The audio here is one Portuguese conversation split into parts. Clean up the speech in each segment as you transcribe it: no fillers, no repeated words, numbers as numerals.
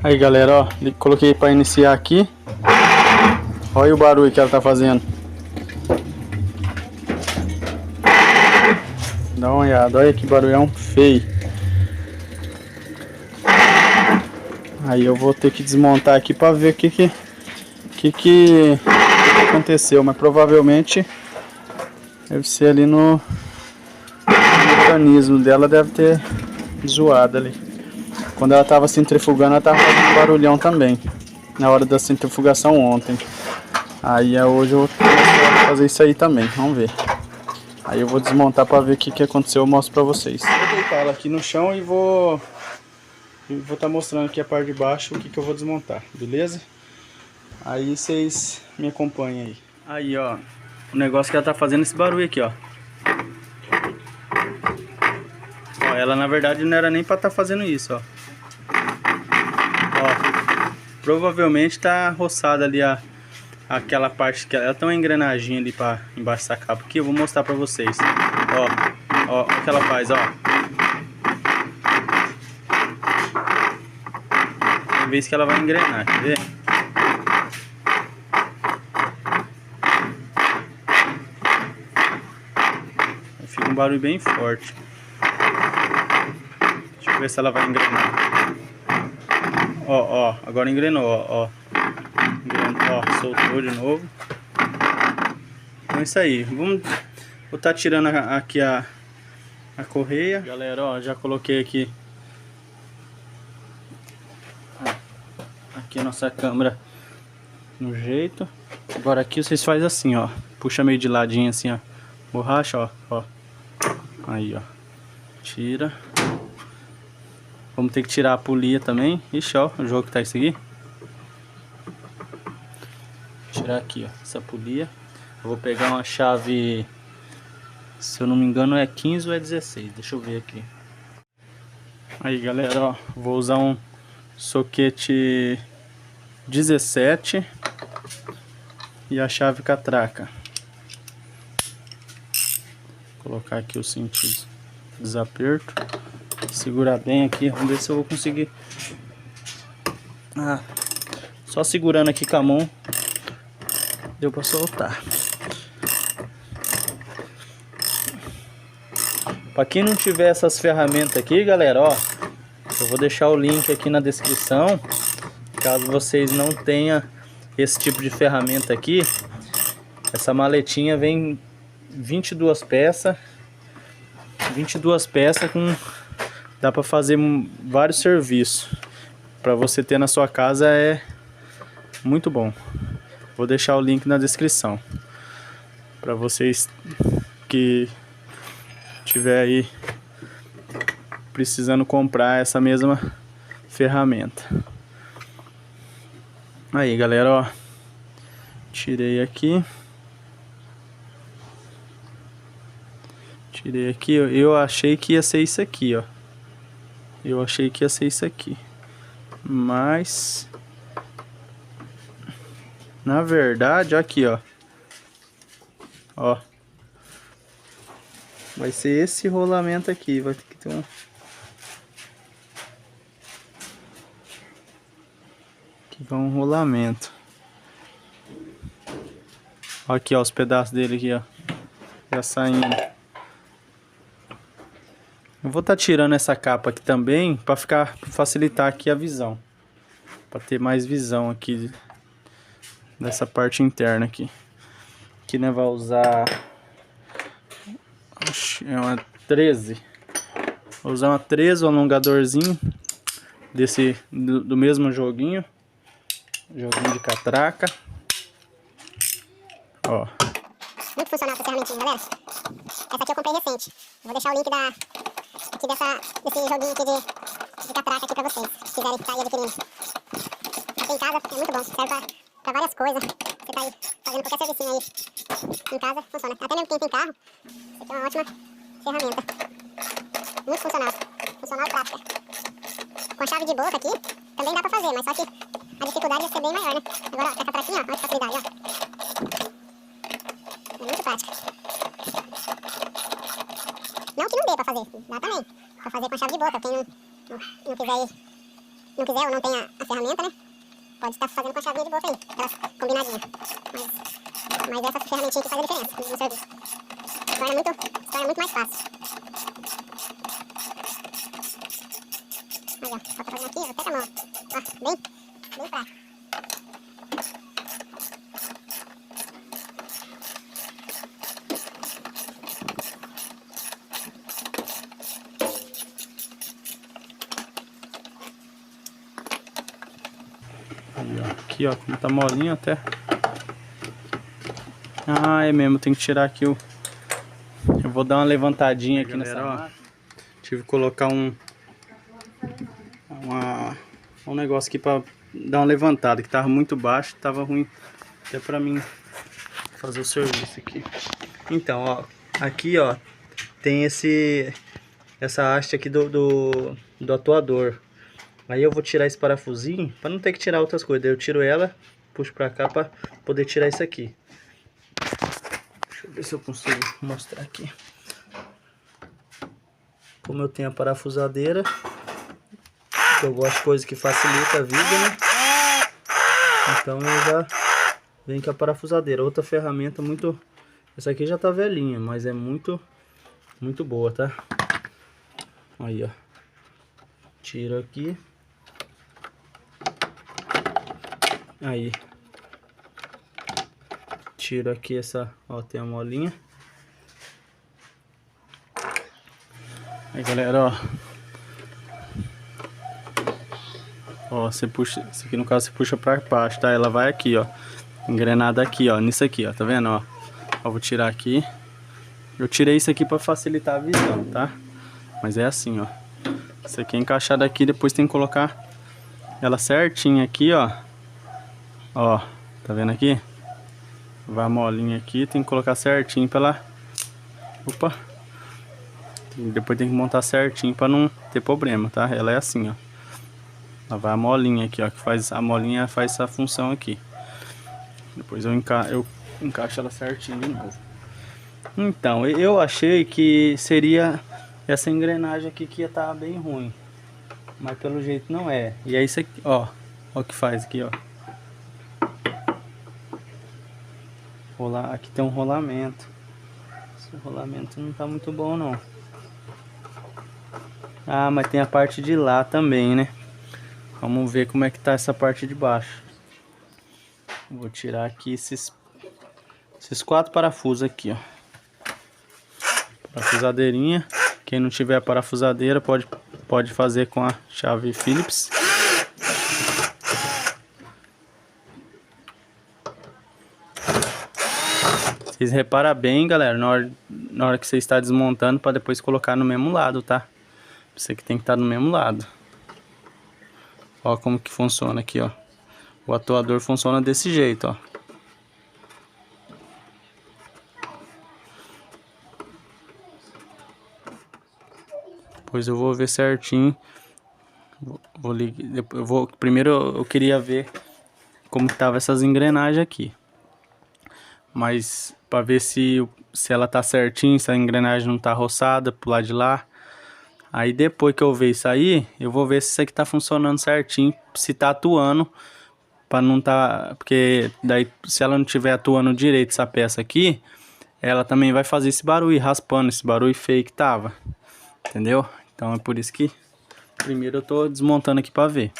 Aí galera, ó, coloquei para iniciar aqui. Olha o barulho que ela tá fazendo. Dá uma olhada, olha que barulhão feio. Aí eu vou ter que desmontar aqui para ver o que aconteceu, mas provavelmente deve ser ali no mecanismo dela, deve ter zoado ali. Quando ela tava centrifugando, ela tava fazendo um barulhão também, na hora da centrifugação ontem. Aí hoje eu vou fazer isso aí também, vamos ver. Aí eu vou desmontar para ver o que aconteceu, eu mostro para vocês. Vou deitar ela aqui no chão e vou estar mostrando aqui a parte de baixo o que eu vou desmontar, beleza? Aí vocês me acompanhem aí. Aí ó, o negócio que ela tá fazendo esse barulho aqui, ó. Ó, ela na verdade não era nem para estar fazendo isso, ó. Ó, provavelmente tá roçada ali aquela parte que ela tem uma engrenagem ali para embaixo dessa capa aqui. Eu vou mostrar para vocês. Ó, o que ela faz, ó. Tem vez que ela vai engrenar, quer ver? Fica um barulho bem forte. Deixa eu ver se ela vai engrenar. Ó, agora engrenou, ó. Engrenou, ó, soltou de novo. Então é isso aí. Vou estar tirando aqui a correia. Galera, ó, já coloquei aqui a nossa câmera no jeito. Agora aqui vocês fazem assim, ó. Puxa meio de ladinho assim, ó. Borracha, ó. Aí, ó. Tira. Vamos ter que tirar a polia também. Ixi, ó, o jogo que tá isso aqui. Tirar aqui, ó, essa polia. Eu vou pegar uma chave, se eu não me engano é 15 ou é 16. Deixa eu ver aqui. Aí galera, ó, vou usar um soquete 17 e a chave catraca. Vou colocar aqui o sentido desaperto. Segurar bem aqui, vamos ver se eu vou conseguir. Só segurando aqui com a mão deu pra soltar. Pra quem não tiver essas ferramentas aqui, galera, ó, eu vou deixar o link aqui na descrição. Caso vocês não tenham esse tipo de ferramenta aqui, essa maletinha vem 22 peças. 22 peças com... dá pra fazer vários serviços. Pra você ter na sua casa é muito bom. Vou deixar o link na descrição. Pra vocês que tiver aí precisando comprar essa mesma ferramenta. Aí galera, ó, tirei aqui, eu achei que ia ser isso aqui, ó. Eu achei que ia ser isso aqui, mas na verdade aqui, ó, vai ser esse rolamento aqui, vai ter que ter um... Aqui vai um rolamento. Aqui, ó, os pedaços dele aqui, ó, já saindo. Eu vou estar tirando essa capa aqui também para facilitar aqui a visão, para ter mais visão aqui dessa parte interna aqui. Aqui, né, vai usar, é uma 13. Vou usar uma 13, um alongadorzinho desse do mesmo joguinho de catraca. Ó. Muito funcional essa ferramentinha, galera. Essa aqui eu comprei recente. Vou deixar o link desse joguinho aqui de catraca aqui pra vocês, se quiserem estar aí adquirindo. Aqui em casa é muito bom, serve pra várias coisas. Você tá aí fazendo qualquer servicinho aí em casa, funciona. Até mesmo quem tem carro, isso aqui é uma ótima ferramenta. Muito funcional, funcional prática. Com a chave de boca aqui, também dá pra fazer, mas só que a dificuldade vai ser bem maior, né? Agora, ó, com a catraquinha, ó, olha que facilidade, ó. É muito prática. Não que não dê pra fazer, dá também. Pra fazer com a chave de boca, quem não quiser ir não quiser ou não tem a ferramenta, né? Pode estar fazendo com a chavinha de bolsa aí, aquelas combinadinhas. Mas essa ferramentinha aqui faz a diferença no serviço. Se torna muito mais fácil. Aí, ó, só tá fazendo aqui, ó, até com a mão. Ó, bem prático. Aqui, ó, como tá molinho até. Ah, é mesmo, tem que tirar aqui o... Eu vou dar uma levantadinha aqui nessa máquina. Tive que colocar um negócio aqui pra dar uma levantada, que tava muito baixo, tava ruim até pra mim fazer o serviço aqui. Então, ó, aqui, ó, tem essa haste aqui do atuador. Aí eu vou tirar esse parafusinho para não ter que tirar outras coisas. Daí eu tiro ela, puxo para cá para poder tirar isso aqui. Deixa eu ver se eu consigo mostrar aqui. Como eu tenho a parafusadeira, eu gosto de coisa que facilita a vida, né? Então eu já venho com a parafusadeira. Outra ferramenta muito... Essa aqui já tá velhinha, mas é muito boa, tá? Aí, ó. Tiro aqui. Aí. Tiro aqui essa, ó, tem a molinha. Aí, galera, ó. Ó, você puxa, isso aqui no caso você puxa pra baixo, tá? Ela vai aqui, ó. Engrenada aqui, ó, nisso aqui, ó, tá vendo, ó? Ó, vou tirar aqui. Eu tirei isso aqui pra facilitar a visão, tá? Mas é assim, ó. Isso aqui é encaixado aqui, depois tem que colocar ela certinha aqui, ó. Ó, tá vendo aqui? Vai a molinha aqui, tem que colocar certinho pra ela... Opa! E depois tem que montar certinho pra não ter problema, tá? Ela é assim, ó. Ela vai a molinha aqui, ó, que faz... A molinha faz essa função aqui. Depois eu encaixo ela certinho de novo. Então, eu achei que seria essa engrenagem aqui que ia estar bem ruim. Mas pelo jeito não é. E é isso aqui, ó. Ó o que faz aqui, ó. Aqui tem um rolamento. Esse rolamento não tá muito bom, não. Ah, mas tem a parte de lá também, né? Vamos ver como é que tá essa parte de baixo. Vou tirar aqui esses 4 parafusos aqui, ó. Parafusadeirinha. Quem não tiver a parafusadeira pode fazer com a chave Phillips. Vocês reparam bem, galera, na hora que você está desmontando, para depois colocar no mesmo lado, tá? Você que tem que estar no mesmo lado. Ó como que funciona aqui, ó. O atuador funciona desse jeito, ó. Depois eu vou ver certinho. Primeiro eu queria ver como que tava essas engrenagens aqui. Mas para ver se ela tá certinho, se a engrenagem não tá roçada pro lado de lá. Aí depois que eu ver isso aí, eu vou ver se isso aqui tá funcionando certinho, se tá atuando, para não tá, porque daí se ela não tiver atuando direito essa peça aqui, ela também vai fazer esse barulho, raspando, esse barulho feio que tava. Entendeu? Então é por isso que primeiro eu tô desmontando aqui para ver.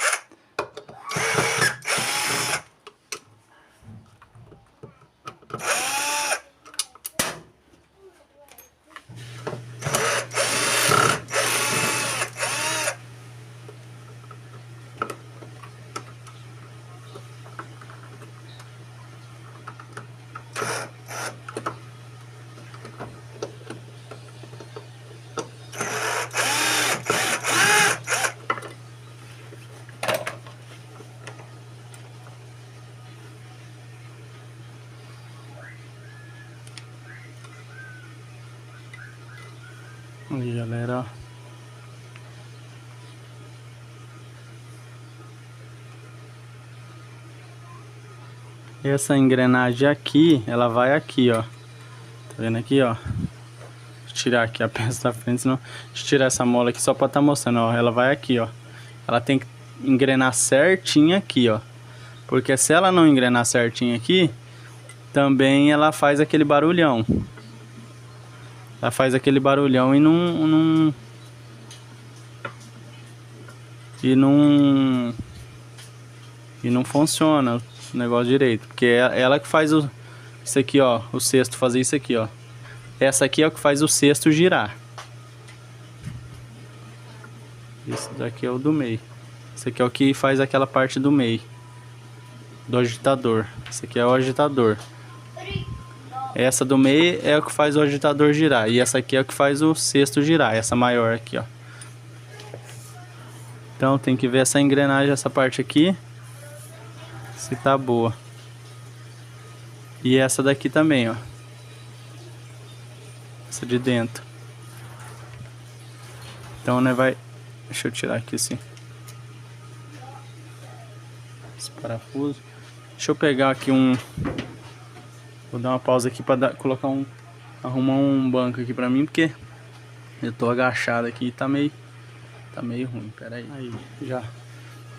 Aí, galera, ó. Essa engrenagem aqui, ela vai aqui, ó. Tá vendo aqui, ó? Deixa eu tirar aqui a peça da frente, senão... Deixa eu tirar essa mola aqui só pra tá mostrando, ó. Ela vai aqui, ó. Ela tem que engrenar certinho aqui, ó. Porque se ela não engrenar certinho aqui, também ela faz aquele barulhão. Ela faz aquele barulhão e não funciona o negócio direito. Porque é ela que faz isso aqui, ó. O cesto fazer isso aqui, ó. Essa aqui é o que faz o cesto girar. Esse daqui é o do meio. Esse aqui é o que faz aquela parte do meio. Do agitador. Esse aqui é o agitador. Essa do meio é o que faz o agitador girar. E essa aqui é o que faz o cesto girar. Essa maior aqui, ó. Então tem que ver essa engrenagem, essa parte aqui, se tá boa. E essa daqui também, ó. Essa de dentro. Então, né, vai... Deixa eu tirar aqui assim. Esse parafuso. Deixa eu pegar aqui um... Vou dar uma pausa aqui para colocar arrumar um banco aqui pra mim, porque eu tô agachado aqui e tá meio ruim. Pera aí. Aí, já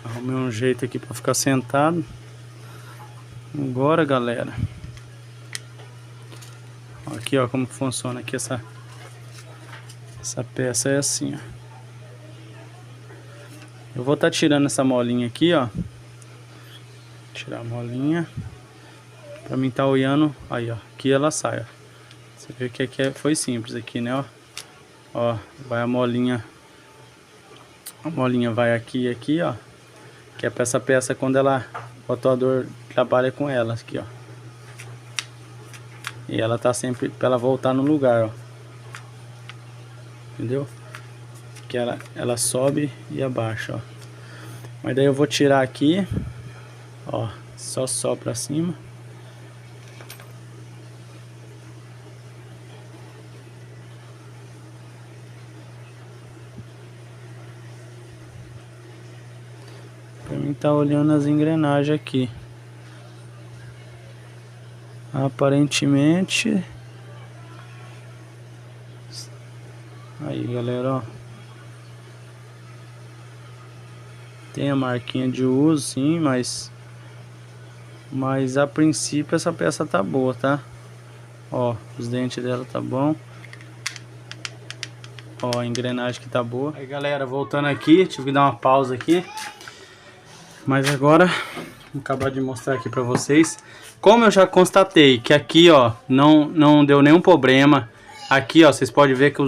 arrumei um jeito aqui pra ficar sentado. Agora, galera. Aqui, ó, como funciona aqui essa peça é assim, ó. Eu vou estar tirando essa molinha aqui, ó. Tirar a molinha. Pra mim tá olhando. Aí, ó. Aqui ela sai, ó. Você vê que aqui foi simples aqui, né, ó. Ó, vai a molinha. A molinha vai aqui e aqui, ó. Que é pra essa peça quando o atuador trabalha com ela, aqui, ó. E ela tá sempre pra ela voltar no lugar, ó. Entendeu? Que ela sobe e abaixa, ó. Mas daí eu vou tirar aqui, ó. Só pra cima. Pra mim tá olhando as engrenagens aqui. Aparentemente. Aí, galera, ó. Tem a marquinha de uso, sim, mas a princípio essa peça tá boa, tá? Ó, os dentes dela tá bom. Ó, a engrenagem que tá boa. Aí, galera, voltando aqui, tive que dar uma pausa aqui. Mas agora, vou acabar de mostrar aqui pra vocês. Como eu já constatei que aqui, ó, não deu nenhum problema. Aqui, ó, vocês podem ver que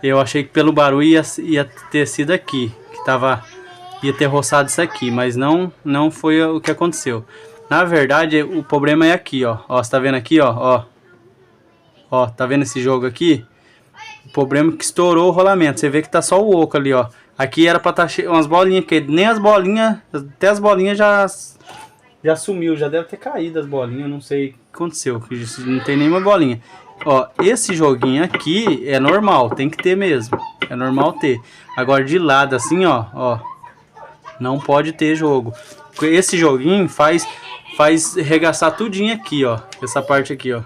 eu achei que pelo barulho ia ter sido aqui. Ia ter roçado isso aqui, mas não foi o que aconteceu. Na verdade, o problema é aqui, ó. Ó, você tá vendo aqui, ó, ó. Tá vendo esse jogo aqui? O problema é que estourou o rolamento. Você vê que tá só o oco ali, ó. Aqui era pra estar cheio umas bolinhas, que nem as bolinhas, até as bolinhas já sumiu, já deve ter caído as bolinhas, não sei o que aconteceu, não tem nenhuma bolinha. Ó, esse joguinho aqui é normal, tem que ter mesmo, é normal ter. Agora de lado assim, ó, não pode ter jogo. Esse joguinho faz regaçar tudinho aqui, ó, essa parte aqui, ó.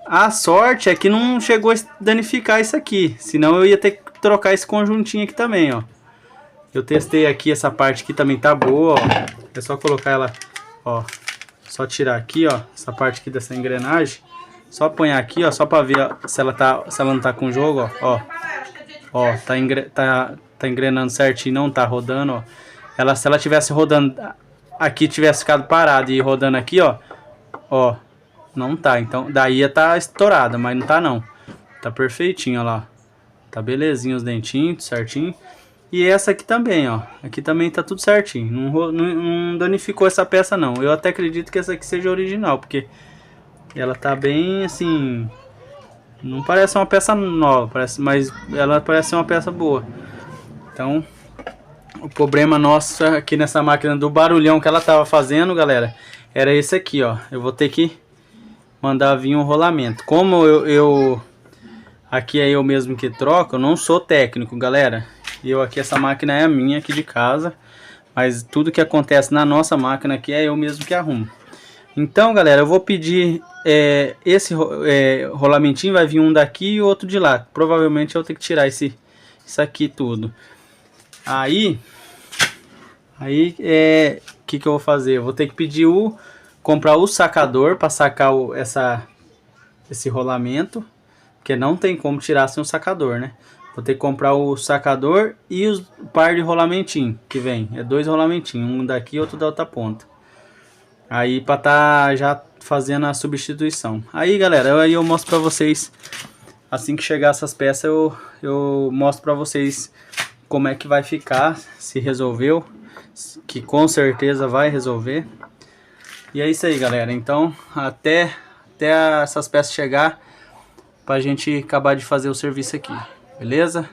A sorte é que não chegou a danificar isso aqui, senão eu ia ter que trocar esse conjuntinho aqui também, ó. Eu testei aqui, essa parte aqui também tá boa, ó. É só colocar ela, ó. Só tirar aqui, ó, essa parte aqui dessa engrenagem. Só apanhar aqui, ó, só pra ver ó, se ela não tá com jogo, ó. Ó, tá engrenando certinho, não tá rodando, ó. Se ela tivesse rodando aqui, tivesse ficado parada e rodando aqui, ó. Ó, não tá, então daí ia tá estourada, mas não tá não. Tá perfeitinho, ó lá. Tá belezinho os dentinhos, certinho. E essa aqui também, ó. Aqui também tá tudo certinho. Não danificou essa peça não. Eu até acredito que essa aqui seja original, porque ela tá bem assim... Não parece uma peça nova, mas ela parece uma peça boa. Então, o problema nosso aqui nessa máquina do barulhão que ela tava fazendo, galera, era esse aqui, ó. Eu vou ter que mandar vir um rolamento. Como aqui é eu mesmo que troco, eu não sou técnico, galera. Essa máquina é a minha aqui de casa, mas tudo que acontece na nossa máquina aqui é eu mesmo que arrumo. Então, galera, eu vou pedir esse rolamentinho, vai vir um daqui e outro de lá. Provavelmente eu vou ter que tirar isso aqui tudo. Aí que eu vou fazer? Eu vou ter que pedir comprar o sacador para sacar esse rolamento, porque não tem como tirar sem um sacador, né? Vou ter que comprar o sacador e o par de rolamentinho que vem. É 2 rolamentinhos, um daqui e outro da outra ponta. Aí para tá já fazendo a substituição. Aí, galera, aí eu mostro para vocês assim que chegar essas peças, eu mostro para vocês como é que vai ficar, se resolveu, que com certeza vai resolver. E é isso aí, galera. Então, até essas peças chegar, pra gente acabar de fazer o serviço aqui, beleza?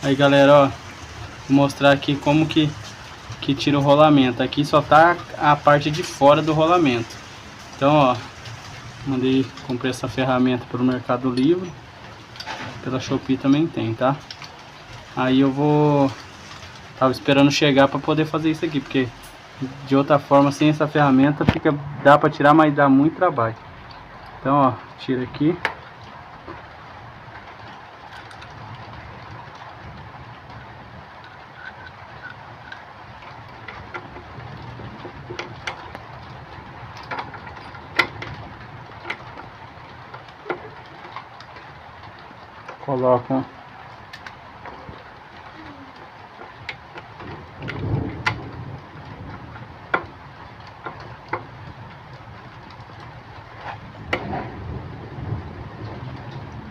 Aí, galera, ó, vou mostrar aqui como que tira o rolamento. Aqui só tá a parte de fora do rolamento. Então, ó, comprei essa ferramenta pelo Mercado Livre, pela Shopee também tem, tá? Aí tava esperando chegar para poder fazer isso aqui, porque de outra forma, sem essa ferramenta, dá para tirar, mas dá muito trabalho. Então, ó, tira aqui.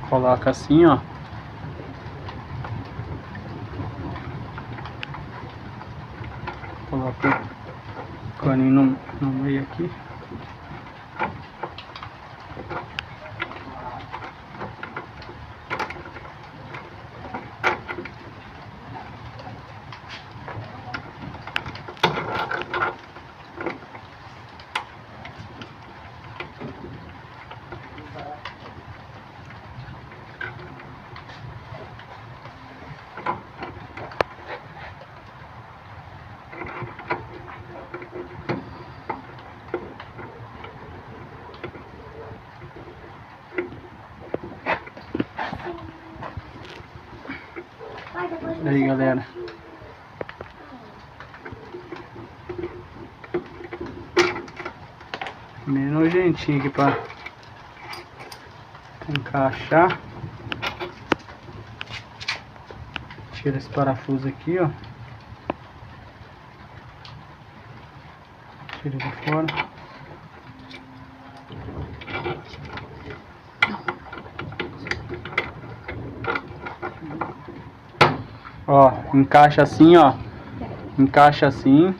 Coloca assim, ó. Coloca o caninho no meio aqui. Aí, galera, meio nojentinho aqui pra encaixar. Tira esse parafuso aqui, ó. Tira de fora. Ó, encaixa assim, ó. Encaixa assim.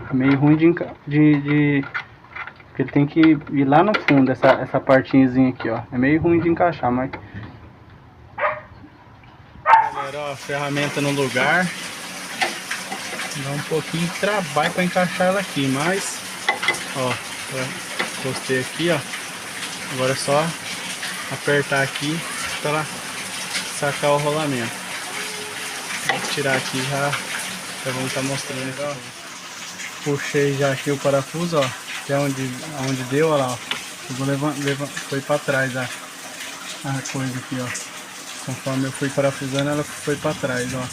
É meio ruim porque ele tem que ir lá no fundo, essa partinhazinha aqui, ó. É meio ruim de encaixar, mas... Galera, ó, a ferramenta no lugar. Dá um pouquinho de trabalho para encaixar ela aqui, mas... Ó, postei aqui, ó. Agora é só apertar aqui para ela sacar o rolamento. Vou tirar aqui já vamos estar mostrando, ó. Puxei já aqui o parafuso, ó, até onde deu, ó lá, ó. Foi para trás a coisa aqui, ó. Conforme eu fui parafusando, ela foi para trás, ó.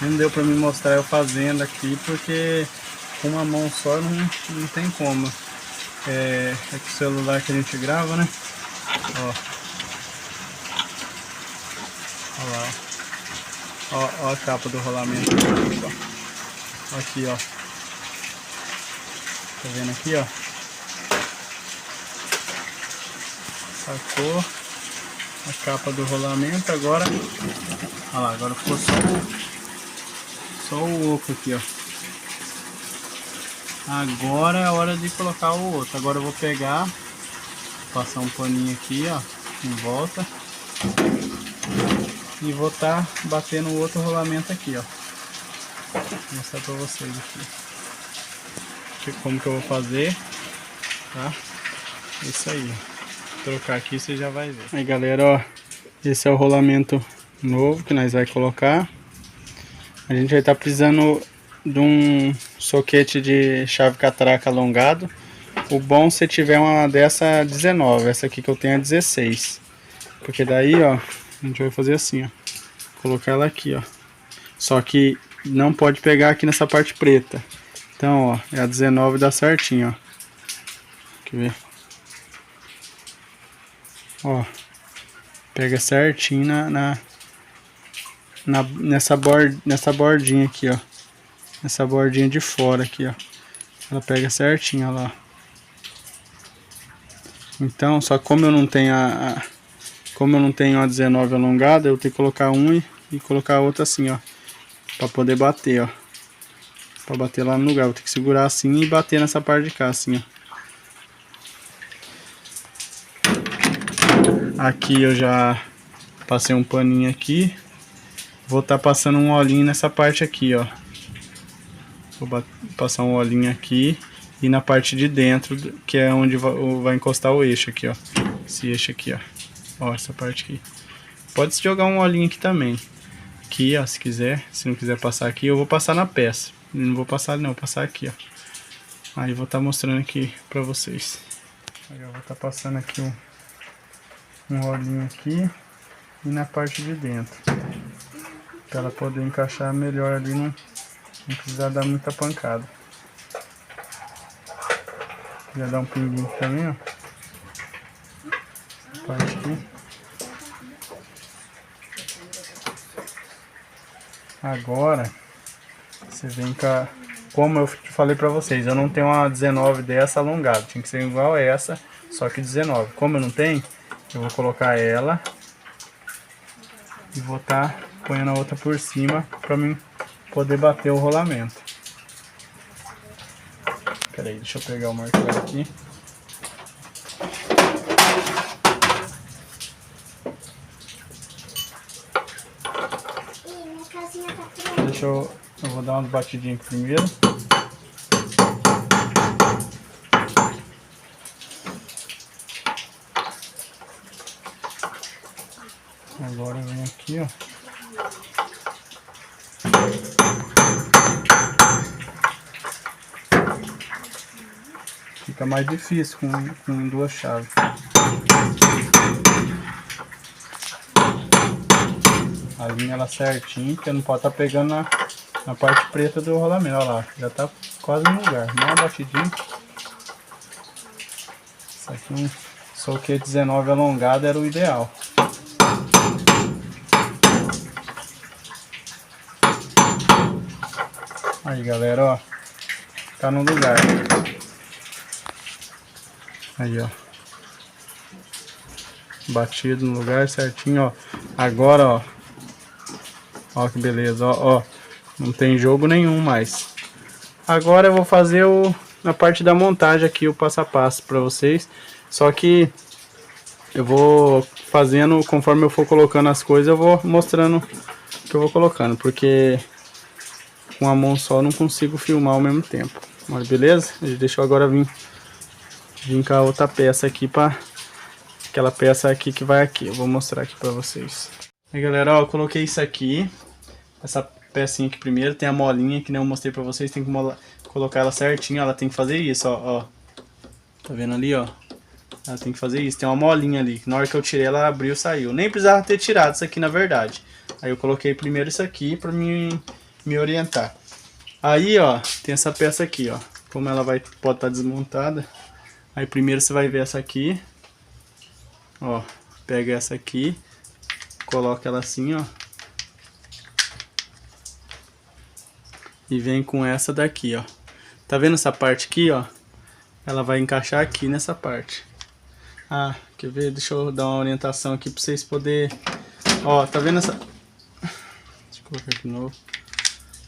Não deu para me mostrar eu fazendo aqui, porque com uma mão só não tem como. É com o celular que a gente grava, né? Ó. Ó lá, ó. Ó a capa do rolamento. Ó. Aqui, ó. Tá vendo aqui, ó? Sacou a capa do rolamento. Agora, ó lá, agora ficou só o oco aqui, ó. Agora é a hora de colocar o outro. Agora eu vou pegar, passar um paninho aqui, ó, em volta, e vou estar batendo o outro rolamento aqui, ó. Vou mostrar pra vocês aqui como que eu vou fazer, tá? Isso aí. Vou trocar aqui, você já vai ver. Aí, galera, ó, esse é o rolamento novo que nós vai colocar. A gente vai estar precisando de um soquete de chave catraca alongado. o bom se tiver uma dessa 19, essa aqui que eu tenho é 16. Porque daí, ó, a gente vai fazer assim, ó. Colocar ela aqui, ó. Só que não pode pegar aqui nessa parte preta. Então, ó, é a 19 dá certinho, ó. Quer ver? Ó, pega certinho nessa bordinha aqui, ó. Nessa bordinha de fora aqui, ó. Ela pega certinho, ó lá. Então, só que como eu não tenho como eu não tenho a 19 alongada, eu tenho que colocar um e colocar a outra assim, ó. Pra poder bater, ó. Pra bater lá no lugar. Vou ter que segurar assim e bater nessa parte de cá, assim, ó. Aqui eu já passei um paninho aqui. Vou estar passando um olhinho nessa parte aqui, ó. Vou passar um olhinho aqui. E na parte de dentro, que é onde vai encostar o eixo aqui, ó. Esse eixo aqui, ó. Ó, essa parte aqui. Pode jogar um olhinho aqui também. Aqui, ó, se quiser. Se não quiser passar aqui, eu vou passar na peça. Não vou passar não, vou passar aqui, ó. Aí vou estar mostrando aqui pra vocês. Aí eu vou estar passando aqui um olhinho aqui. E na parte de dentro. Pra ela poder encaixar melhor ali, não precisar dar muita pancada. Já dá um pinguinho aqui também, ó. Parte aqui. Agora, você vem com a... Como eu falei pra vocês, eu não tenho uma 19 dessa alongada. Tinha que ser igual essa, só que 19. Como eu não tenho, eu vou colocar ela. E vou estar ponhando a outra por cima pra mim poder bater o rolamento. Pera aí, deixa eu pegar o martelo aqui. Eu vou dar umas batidinhas aqui primeiro. Agora vem aqui, ó. Fica mais difícil com duas chaves. Alinha ela certinho, porque não pode estar pegando na parte preta do rolamento. Olha lá, já tá quase no lugar. Dá uma batidinha. Isso aqui um soquete 19 alongado era o ideal. Aí galera, ó. Tá no lugar. Aí, ó. Batido no lugar certinho, ó. Agora, ó. Ó que beleza, ó, ó. Não tem jogo nenhum mais. Agora eu vou fazer na parte da montagem aqui, o passo a passo pra vocês. Só que eu vou fazendo, conforme eu for colocando as coisas, eu vou mostrando o que eu vou colocando. Porque com a mão só eu não consigo filmar ao mesmo tempo. Mas beleza? Deixa eu agora vir com a outra peça aqui pra... Aquela peça aqui que vai aqui. Eu vou mostrar aqui pra vocês. Aí galera, ó, eu coloquei isso aqui. Essa pecinha aqui primeiro. Tem a molinha que nem eu mostrei pra vocês. Tem que colocar ela certinho. Ela tem que fazer isso, ó, ó. Tá vendo ali, ó? Ela tem que fazer isso. Tem uma molinha ali. Na hora que eu tirei, ela abriu e saiu. Nem precisava ter tirado isso aqui, na verdade. Aí eu coloquei primeiro isso aqui pra me orientar. Aí, ó, tem essa peça aqui, ó. Como ela pode estar desmontada. Aí primeiro você vai ver essa aqui. Ó, pega essa aqui. Coloca ela assim, ó. E vem com essa daqui, ó. Tá vendo essa parte aqui, ó? Ela vai encaixar aqui nessa parte. Ah, quer ver? Deixa eu dar uma orientação aqui pra vocês poderem... Ó, tá vendo essa... Deixa eu colocar aqui de novo.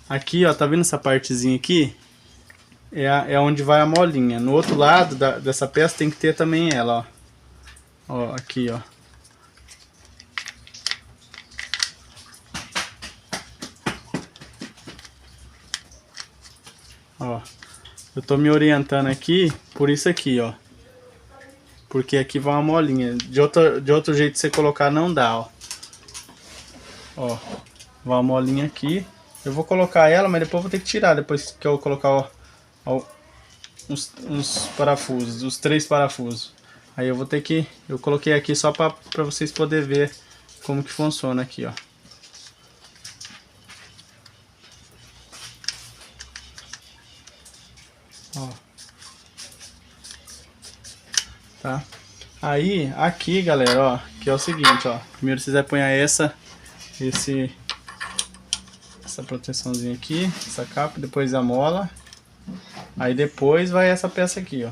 Aqui, ó, tá vendo essa partezinha aqui? É onde vai a molinha. No outro lado dessa peça tem que ter também ela, ó. Ó, aqui, ó. Ó, eu tô me orientando aqui por isso aqui, ó. Porque aqui vai uma molinha. De outro jeito de você colocar não dá, ó. Ó, vai uma molinha aqui. Eu vou colocar ela, mas depois eu vou ter que tirar. Depois que eu colocar, ó, uns parafusos, os 3 parafusos. Aí eu vou ter que... Eu coloquei aqui só para vocês poderem ver como que funciona aqui, ó. Ó. Tá? Aí, aqui, galera, ó, que é o seguinte, ó. Primeiro vocês vão pôr essa proteçãozinha aqui, essa capa, depois a mola. Aí depois vai essa peça aqui, ó.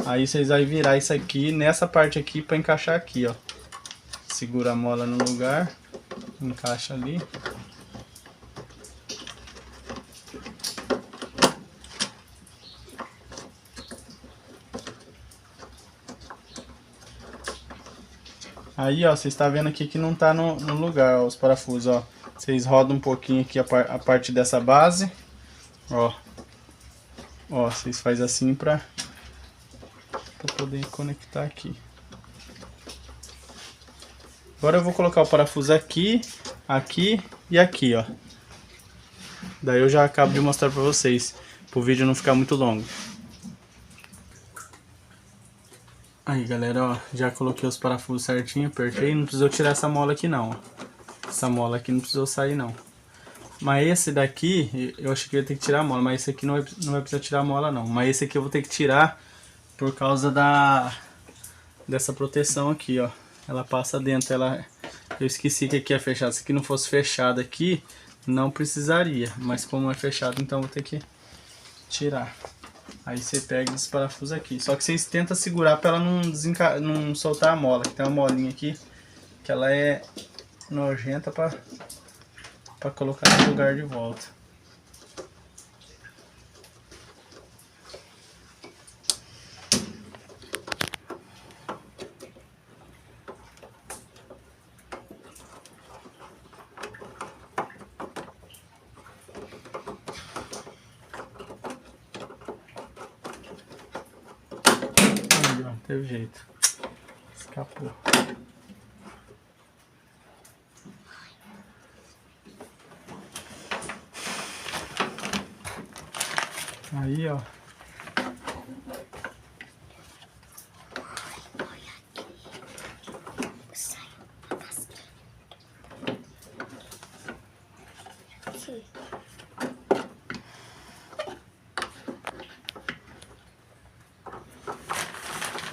Aí vocês vão virar isso aqui nessa parte aqui para encaixar aqui, ó. Segura a mola no lugar, encaixa ali. Aí, ó, vocês estão vendo aqui que não tá no lugar, ó, os parafusos, ó. Vocês rodam um pouquinho aqui a parte dessa base, ó. Ó, vocês fazem assim pra poder conectar aqui. Agora eu vou colocar o parafuso aqui, aqui e aqui, ó. Daí eu já acabo de mostrar pra vocês, pro vídeo não ficar muito longo. Aí, galera, ó, já coloquei os parafusos certinho, apertei, não precisou tirar essa mola aqui não, ó. Essa mola aqui não precisou sair não. Mas esse daqui, eu achei que eu ia ter que tirar a mola, mas esse aqui não vai precisar tirar a mola não. Mas esse aqui eu vou ter que tirar por causa dessa proteção aqui, ó. Ela passa dentro, eu esqueci que aqui é fechado. Se aqui não fosse fechado aqui, não precisaria. Mas como é fechado, então eu vou ter que tirar. Aí você pega esse parafuso aqui. Só que vocês tentam segurar para ela não soltar a mola. Que tem uma molinha aqui que ela é nojenta para colocar no lugar de volta. Teve jeito, escapou. Aí, ó.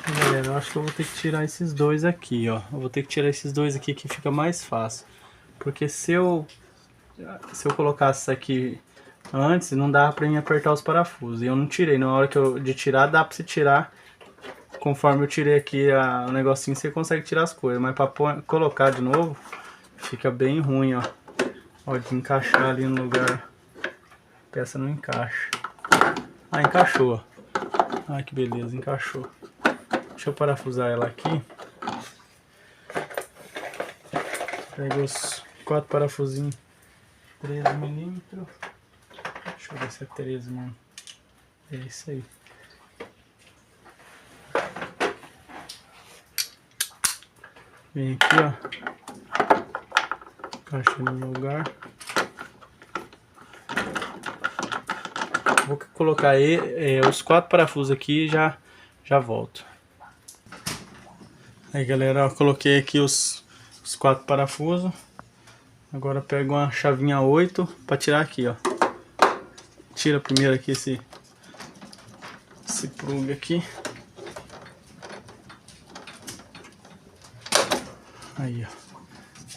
Galera, eu acho que eu vou ter que tirar esses dois aqui, ó. Eu vou ter que tirar esses dois aqui que fica mais fácil. Porque se eu colocasse isso aqui antes, não dava pra mim apertar os parafusos. E eu não tirei. Na hora de tirar, dá pra você tirar. Conforme eu tirei aqui o negocinho, você consegue tirar as coisas. Mas pra colocar de novo, fica bem ruim, ó. Ó, de encaixar ali no lugar. A peça não encaixa. Ah, encaixou. Ai, que beleza, encaixou. Deixa eu parafusar ela aqui. Pego os 4 parafusinhos 13mm. Deixa eu ver se é 13, mano. É isso aí. Vem aqui, ó. Encaixa no lugar. Vou colocar aí, os 4 parafusos aqui e já volto. Aí, galera, eu coloquei aqui os 4 parafusos. Agora pego uma chavinha 8 para tirar aqui, ó. Tira primeiro aqui esse plug aqui. Aí, ó.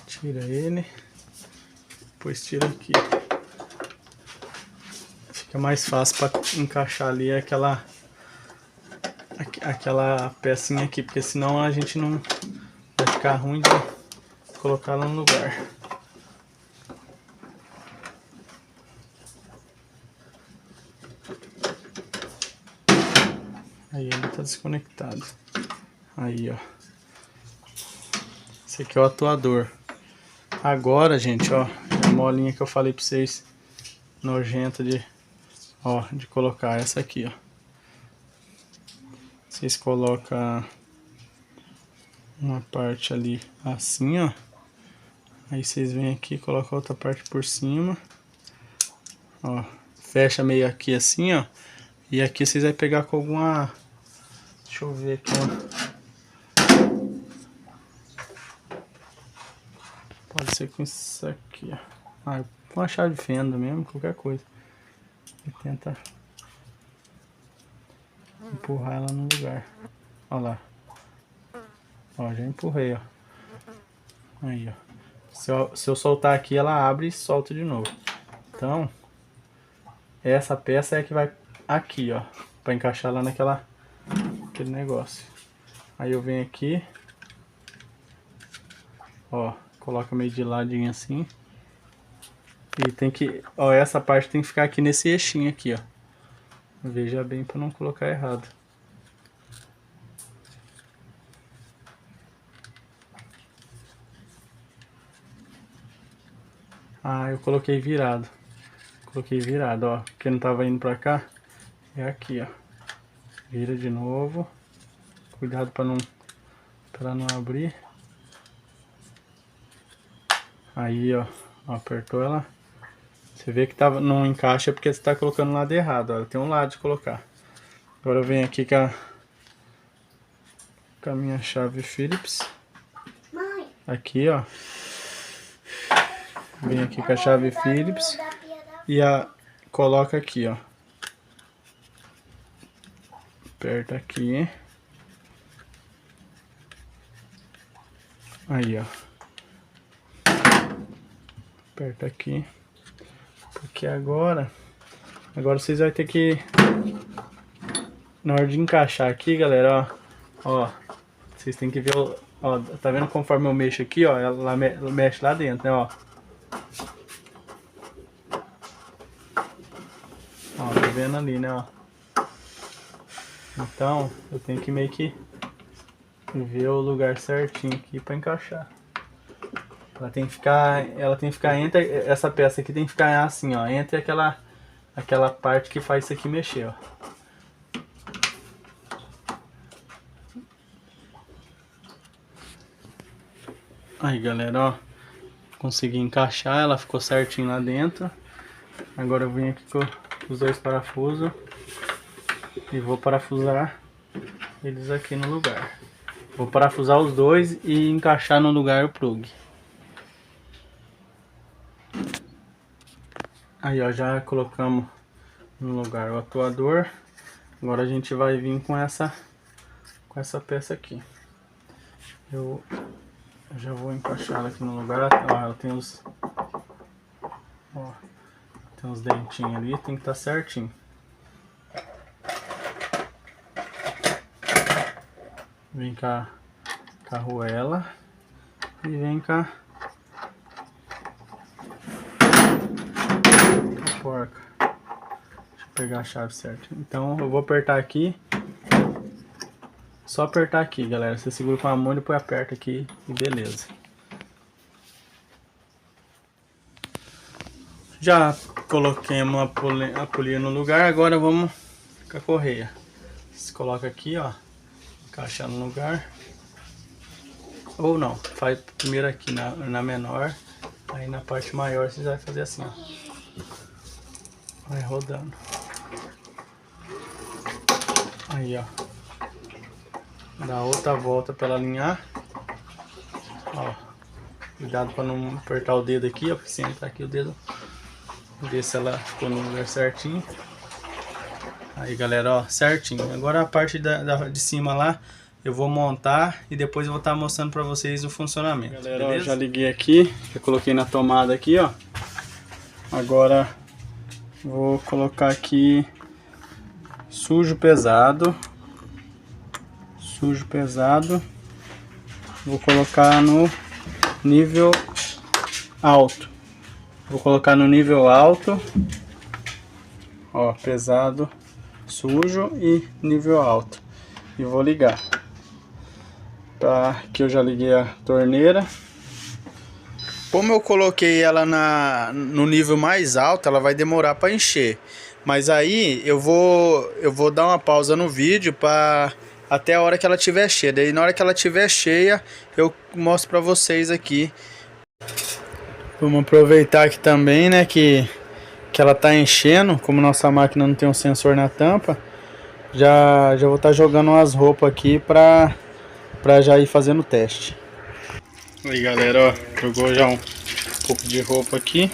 Tira ele. Depois tira aqui. Fica mais fácil para encaixar ali aquela pecinha aqui, porque senão a gente não vai ficar ruim de colocar ela no lugar. Aí ele tá desconectado. Aí, ó. Esse aqui é o atuador. Agora, gente, ó, a molinha que eu falei pra vocês, nojenta de colocar, essa aqui, ó. Vocês colocam uma parte ali assim, ó. Aí vocês vêm aqui e colocam outra parte por cima. Ó, fecha meio aqui assim, ó. E aqui vocês vão pegar com alguma... Deixa eu ver aqui, ó. Pode ser com isso aqui, ó. Ah, com uma chave de fenda mesmo, qualquer coisa. E tenta empurrar ela no lugar. Olha lá. Ó, já empurrei, ó. Aí, ó. Se eu soltar aqui, ela abre e solta de novo. Então, essa peça é que vai aqui, ó. Pra encaixar lá naquele negócio. Aí eu venho aqui. Ó, coloca meio de ladinho assim. E tem que... Ó, essa parte tem que ficar aqui nesse eixinho aqui, ó. Veja bem pra não colocar errado. Ah, eu coloquei virado. Coloquei virado, ó. Porque não tava indo pra cá. É aqui, ó. Vira de novo. Cuidado pra ela não abrir. Aí, ó. Apertou ela. Você vê que não encaixa porque você tá colocando o lado errado, ó. Tem um lado de colocar. Agora eu venho aqui com a minha chave Phillips. Aqui, ó. Vem aqui com a chave Phillips e coloca aqui, ó. Aperta aqui. Aí, ó. Aperta aqui. Porque agora vocês vão ter que, na hora de encaixar aqui, galera, ó, vocês tem que ver, ó, tá vendo conforme eu mexo aqui, ó, ela mexe lá dentro, né, ó. Ó, tá vendo ali, né, ó. Então, eu tenho que meio que ver o lugar certinho aqui pra encaixar. Ela tem que ficar entre, essa peça aqui tem que ficar assim, ó, entre aquela parte que faz isso aqui mexer, ó. Aí, galera, ó, consegui encaixar, ela ficou certinho lá dentro. Agora eu venho aqui com os dois parafusos e vou parafusar eles aqui no lugar. Vou parafusar os dois e encaixar no lugar o plug. Aí, ó, já colocamos no lugar o atuador. Agora a gente vai vir com essa peça aqui. Eu já vou encaixar ela aqui no lugar. Ó, ela tem os... Ó, tem uns dentinhos ali, tem que estar certinho. Vem cá com a arruela e vem cá a porca. Deixa eu pegar a chave certa. Então eu vou apertar aqui. Só apertar aqui, galera. Você segura com a mão e depois aperta aqui e beleza. Já coloquei a polia no lugar. Agora vamos com a correia. Você coloca aqui, ó. Encaixar no lugar. Ou não, faz primeiro aqui na menor. Aí na parte maior você vai fazer assim, ó. Vai rodando. Aí, ó. Dá outra volta para ela alinhar. Ó. Cuidado para não apertar o dedo aqui, ó. Porque se entrar aqui o dedo, ver se ela ficou no lugar certinho. Aí, galera, ó, certinho. Agora a parte de cima lá eu vou montar e depois eu vou estar mostrando para vocês o funcionamento. Galera, ó, já liguei aqui, já coloquei na tomada aqui, ó. Agora vou colocar aqui sujo pesado. Sujo pesado. Vou colocar no nível alto. Vou colocar no nível alto. Ó, pesado, sujo e nível alto. E vou ligar. Tá, aqui eu já liguei a torneira. Como eu coloquei ela no nível mais alto, ela vai demorar para encher. Mas aí eu vou dar uma pausa no vídeo para até a hora que ela estiver cheia. Daí na hora que ela estiver cheia, eu mostro para vocês aqui. Vamos aproveitar aqui também, né, que que ela tá enchendo, como nossa máquina não tem um sensor na tampa, já vou estar jogando umas roupas aqui pra já ir fazendo o teste. Aí galera, ó, jogou já um pouco de roupa aqui.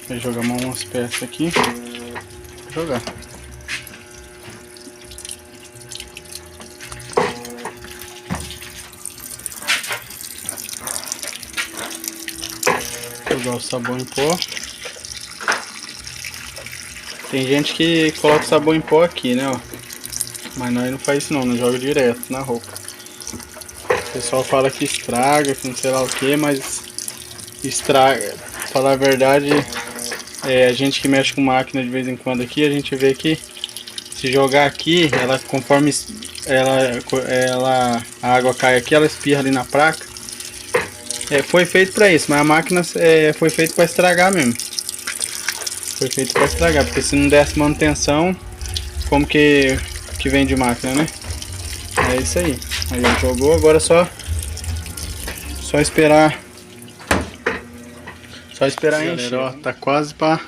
Vai jogar umas peças aqui. Vou jogar. Jogar o sabão em pó. Tem gente que coloca o sabão em pó aqui, né, ó. Mas nós não faz isso não joga direto na roupa. O pessoal fala que estraga, que não sei lá o que, mas estraga. Pra falar a verdade, a gente que mexe com máquina de vez em quando aqui, a gente vê que se jogar aqui, ela conforme a água cai aqui, ela espirra ali na placa. Foi feito pra isso, mas a máquina foi feita pra estragar mesmo. Foi feito pra estragar, porque se não desse manutenção, como que vem de máquina, né? É isso aí. Aí ele jogou, agora só esperar. Só esperar encher. Galera, ó, tá quase pra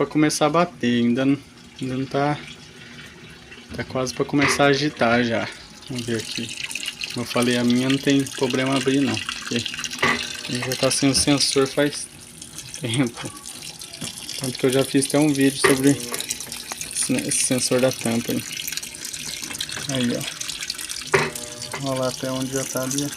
começar a bater. Ainda não tá. Tá quase pra começar a agitar já. Vamos ver aqui. Como eu falei, a minha não tem problema abrir não, porque já tá sem o sensor faz tempo. Tanto que eu já fiz até um vídeo sobre esse sensor da tampa aí. Aí, ó. Olha lá até onde já tá ali, ó.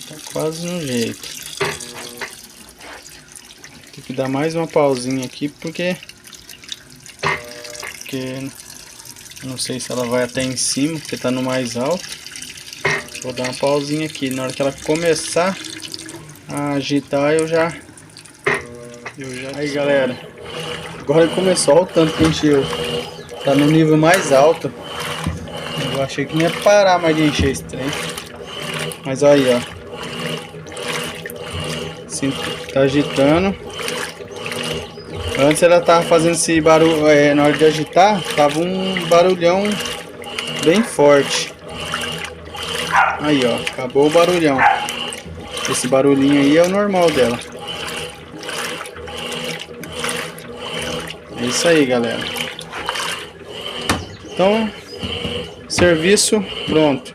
Tá quase no jeito. Tem que dar mais uma pausinha aqui porque não sei se ela vai até em cima, porque tá no mais alto. Vou dar uma pausinha aqui. Na hora que ela começar a agitar, eu já... Aí galera, agora começou. Olha o tanto que encheu. Tá no nível mais alto. Eu achei que não ia parar mais de encher esse trem. Mas olha aí, ó. Assim, tá agitando. Antes ela tava fazendo esse barulho, na hora de agitar, tava um barulhão bem forte. Aí, ó, acabou o barulhão. Esse barulhinho aí é o normal dela. É isso aí, galera. Então, serviço pronto.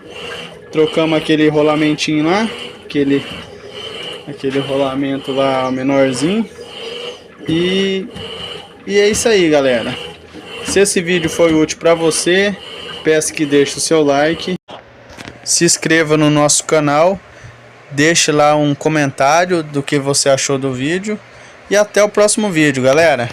Trocamos aquele rolamentinho lá, aquele rolamento lá menorzinho. E é isso aí, galera. Se esse vídeo foi útil para você, peço que deixe o seu like, se inscreva no nosso canal, deixe lá um comentário do que você achou do vídeo e até o próximo vídeo, galera.